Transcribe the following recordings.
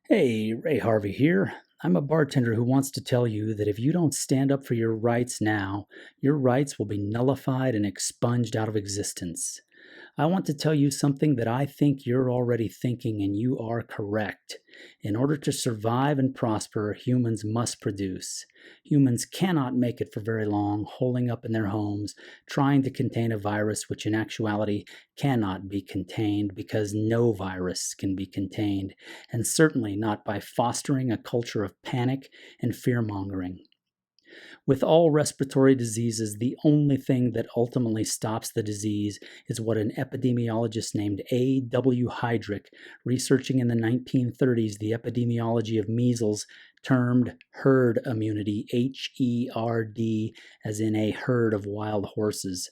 Hey, Ray Harvey here. I'm a bartender who wants to tell you that if you don't stand up for your rights now, your rights will be nullified and expunged out of existence. I want to tell you something that I think you're already thinking, and you are correct. In order to survive and prosper, humans must produce. Humans cannot make it for very long, holing up in their homes, trying to contain a virus which in actuality cannot be contained because no virus can be contained, and certainly not by fostering a culture of panic and fear mongering. With all respiratory diseases, the only thing that ultimately stops the disease is what an epidemiologist named A.W. Heydrich, researching in the 1930s the epidemiology of measles, termed herd immunity, H-E-R-D, as in a herd of wild horses.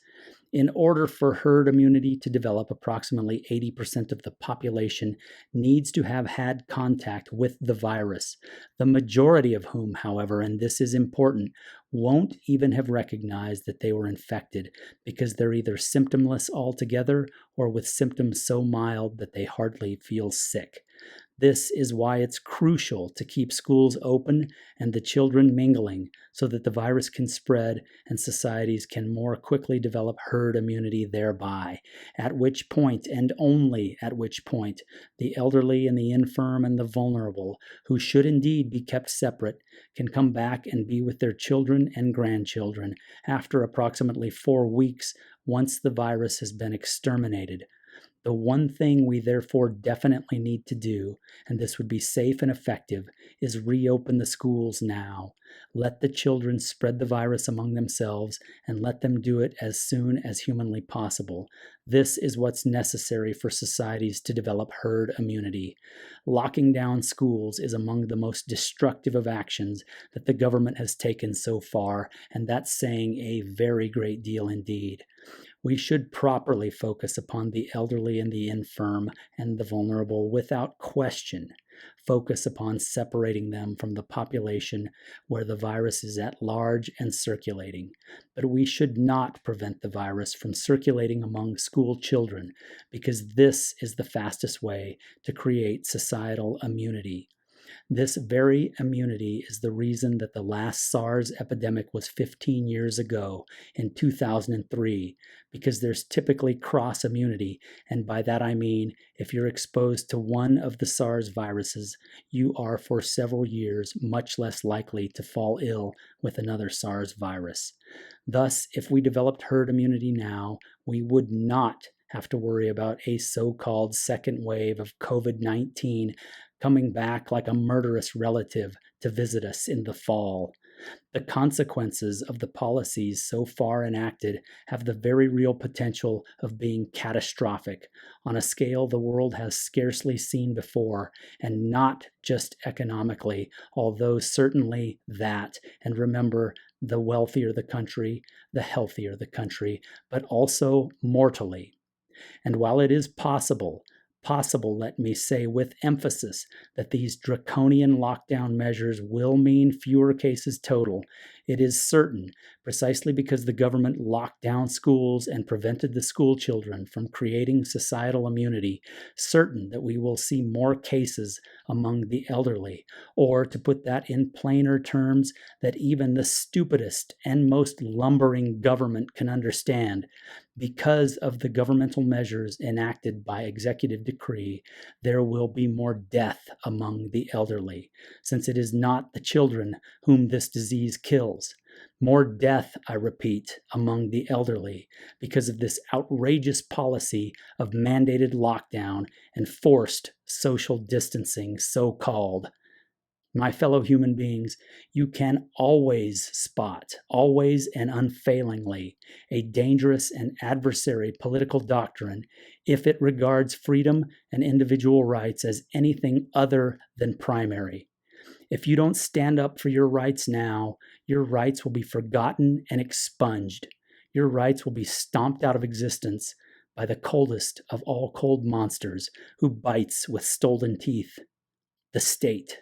In order for herd immunity to develop, approximately 80% of the population needs to have had contact with the virus, the majority of whom, however, and this is important, won't even have recognized that they were infected because they're either symptomless altogether or with symptoms so mild that they hardly feel sick. This is why it's crucial to keep schools open and the children mingling so that the virus can spread and societies can more quickly develop herd immunity thereby, at which point, and only at which point, the elderly and the infirm and the vulnerable, who should indeed be kept separate, can come back and be with their children and grandchildren after approximately 4 weeks once the virus has been exterminated. The one thing we therefore definitely need to do, and this would be safe and effective, is reopen the schools now. Let the children spread the virus among themselves and let them do it as soon as humanly possible. This is what's necessary for societies to develop herd immunity. Locking down schools is among the most destructive of actions that the government has taken so far, and that's saying a very great deal indeed. We should properly focus upon the elderly and the infirm and the vulnerable without question. Focus upon separating them from the population where the virus is at large and circulating. But we should not prevent the virus from circulating among school children because this is the fastest way to create societal immunity. This very immunity is the reason that the last SARS epidemic was 15 years ago in 2003, because there's typically cross immunity, and by that I mean if you're exposed to one of the SARS viruses, you are for several years much less likely to fall ill with another SARS virus. Thus, if we developed herd immunity now, we would not have to worry about a so-called second wave of COVID-19 coming back like a murderous relative to visit us in the fall. The consequences of the policies so far enacted have the very real potential of being catastrophic on a scale the world has scarcely seen before, and not just economically, although certainly that. And remember, the wealthier the country, the healthier the country, but also mortally. And while it is possible, let me say with emphasis, that these draconian lockdown measures will mean fewer cases total, it is certain, precisely because the government locked down schools and prevented the school children from creating societal immunity, certain that we will see more cases among the elderly, or to put that in plainer terms, that even the stupidest and most lumbering government can understand. Because of the governmental measures enacted by executive decree, there will be more death among the elderly, since it is not the children whom this disease kills. More death, I repeat, among the elderly because of this outrageous policy of mandated lockdown and forced social distancing, so called. My fellow human beings, you can always spot, always and unfailingly, a dangerous and adversary political doctrine if it regards freedom and individual rights as anything other than primary. If you don't stand up for your rights now, your rights will be forgotten and expunged. Your rights will be stomped out of existence by the coldest of all cold monsters who bites with stolen teeth, the state.